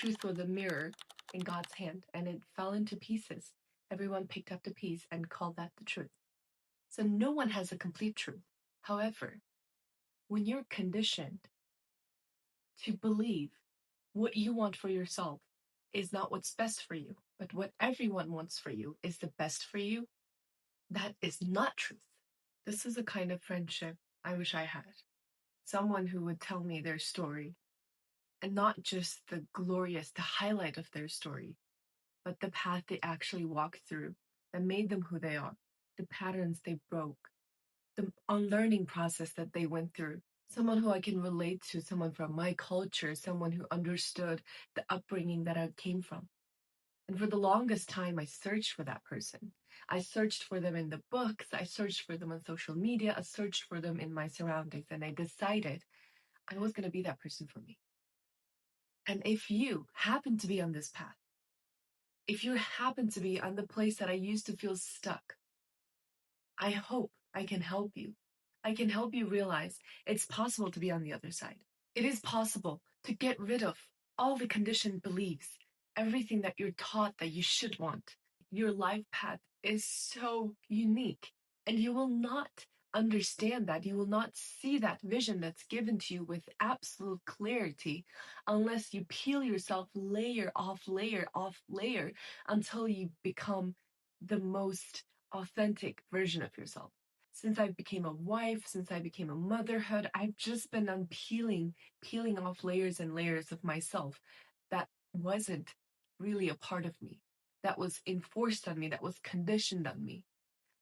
truth was a mirror in God's hand, and it fell into pieces. Everyone picked up the piece and called that the truth. So no one has a complete truth. However, when you're conditioned to believe what you want for yourself is not what's best for you, but what everyone wants for you is the best for you, that is not truth. This is a kind of friendship I wish I had. Someone who would tell me their story, and not just the highlight of their story, but the path they actually walked through that made them who they are, the patterns they broke, the unlearning process that they went through. Someone who I can relate to, someone from my culture, someone who understood the upbringing that I came from. And for the longest time, I searched for that person. I searched for them in the books, I searched for them on social media, I searched for them in my surroundings, and I decided I was going to be that person for me. And if you happen to be on this path, if you happen to be on the place that I used to feel stuck, I hope I can help you. I can help you realize it's possible to be on the other side. It is possible to get rid of all the conditioned beliefs, everything that you're taught that you should want. Your life path is so unique, and you will not understand that. You will not see that vision that's given to you with absolute clarity unless you peel yourself layer off layer off layer until you become the most authentic version of yourself. Since I became a wife, since I became a motherhood, I've just been unpeeling off layers and layers of myself that wasn't really a part of me, that was enforced on me, that was conditioned on me,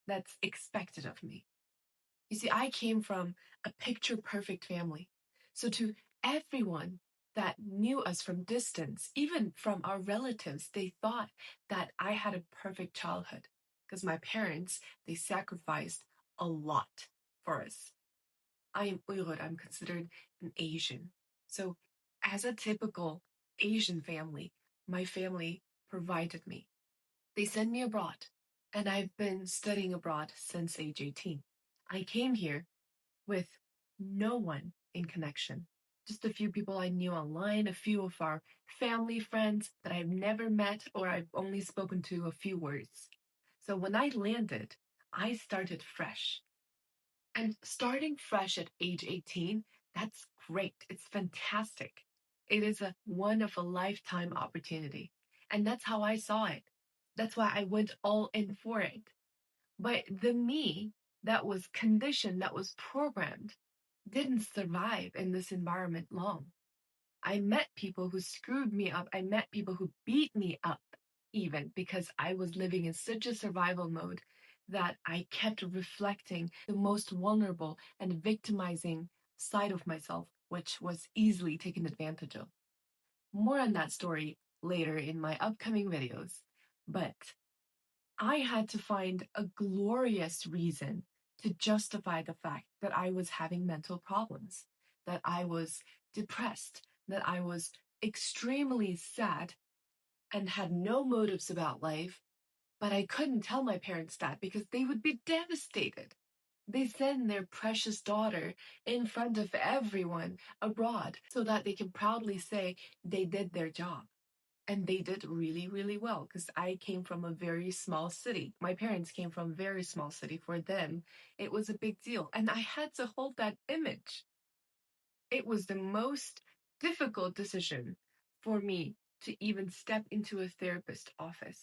that's expected of me. You see, I came from a picture perfect family. So to everyone that knew us from distance, even from our relatives, they thought that I had a perfect childhood because my parents, they sacrificed a lot for us. I am Uyghur, I'm considered an Asian. So as a typical Asian family, my family provided me. They sent me abroad, and I've been studying abroad since age 18. I came here with no one in connection. Just a few people I knew online, a few of our family friends that I've never met or I've only spoken to a few words. So when I landed, I started fresh. And starting fresh at age 18, that's great. It's fantastic. It is one of a lifetime opportunity. And that's how I saw it. That's why I went all in for it. But the me that was conditioned, that was programmed, didn't survive in this environment long. I met people who screwed me up. I met people who beat me up, even because I was living in such a survival mode that I kept reflecting the most vulnerable and victimizing side of myself, which was easily taken advantage of. More on that story later in my upcoming videos, but I had to find a glorious reason to justify the fact that I was having mental problems, that I was depressed, that I was extremely sad and had no motives about life, but I couldn't tell my parents that because they would be devastated. They send their precious daughter in front of everyone abroad so that they can proudly say they did their job. And they did really, really well because I came from a very small city. My parents came from a very small city. For them, it was a big deal. And I had to hold that image. It was the most difficult decision for me to even step into a therapist office.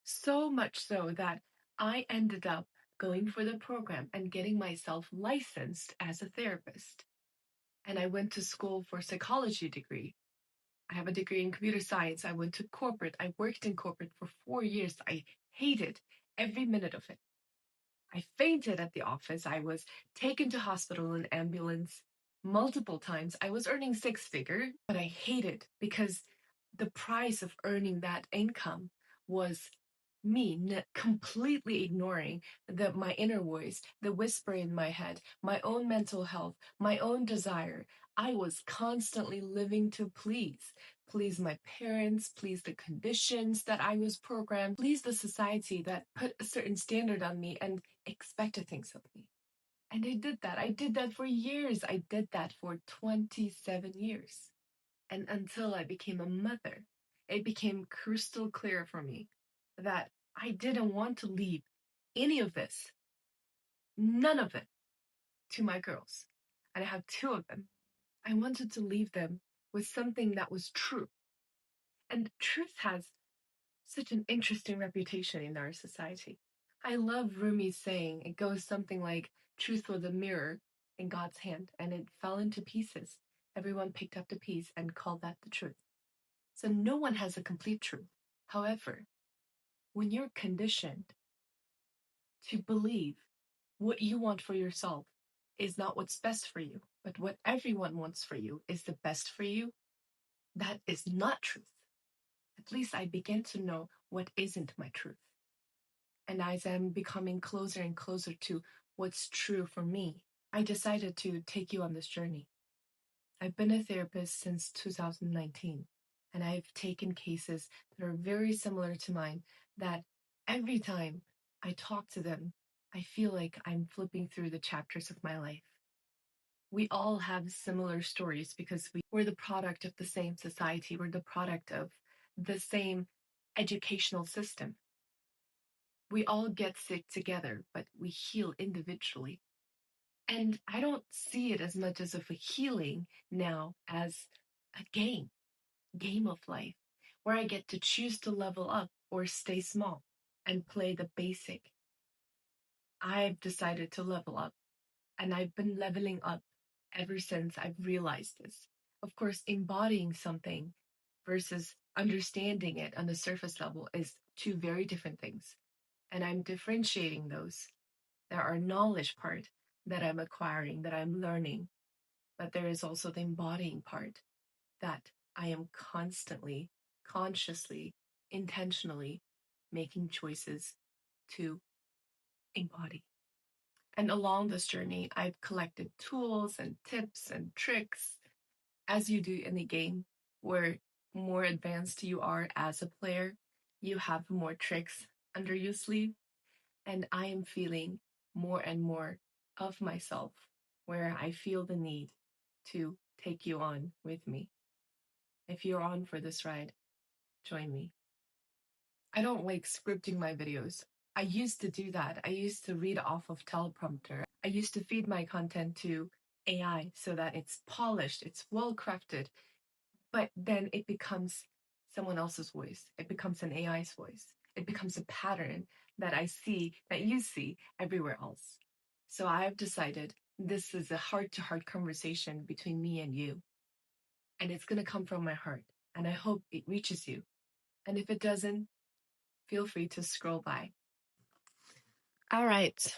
So much so that I ended up going for the program and getting myself licensed as a therapist. And I went to school for a psychology degree. I have a degree in computer science. I went to corporate. I worked in corporate for 4 years. I hated every minute of it. I fainted at the office. I was taken to hospital in ambulance multiple times. I was earning six-figure, but I hated because the price of earning that income was me completely ignoring my inner voice, the whisper in my head, my own mental health, my own desire. I was constantly living to please my parents, please the conditions that I was programmed, please the society that put a certain standard on me and expected things of me. And I did that. I did that for years. I did that for 27 years. And until I became a mother, it became crystal clear for me that I didn't want to leave any of this, none of it, to my girls. And I have two of them. I wanted to leave them with something that was true. And truth has such an interesting reputation in our society. I love Rumi's saying. It goes something like, truth was a mirror in God's hand, and it fell into pieces. Everyone picked up the piece and called that the truth. So no one has a complete truth. However, when you're conditioned to believe what you want for yourself is not what's best for you, but what everyone wants for you is the best for you, that is not truth. At least I begin to know what isn't my truth. And as I'm becoming closer and closer to what's true for me, I decided to take you on this journey. I've been a therapist since 2019, and I've taken cases that are very similar to mine, that every time I talk to them, I feel like I'm flipping through the chapters of my life. We all have similar stories because we're the product of the same society, we're the product of the same educational system. We all get sick together, but we heal individually. And I don't see it as much as of a healing now as a game of life, where I get to choose to level up or stay small and play the basic. I've decided to level up, and I've been leveling up ever since I've realized this. Of course, embodying something versus understanding it on the surface level is two very different things. And I'm differentiating those. There are knowledge part that I'm acquiring, that I'm learning, but there is also the embodying part that I am constantly, consciously, intentionally making choices to embody. And along this journey, I've collected tools and tips and tricks, as you do in the game, where more advanced you are as a player, you have more tricks under your sleeve. And I am feeling more and more of myself, where I feel the need to take you on with me. If you're on for this ride, join me. I don't like scripting my videos. I used to do that. I used to read off of teleprompter. I used to feed my content to AI so that it's polished, it's well crafted, but then it becomes someone else's voice. It becomes an AI's voice. It becomes a pattern that I see, that you see everywhere else. So I've decided this is a heart to heart conversation between me and you. And it's going to come from my heart. And I hope it reaches you. And if it doesn't, feel free to scroll by. All right.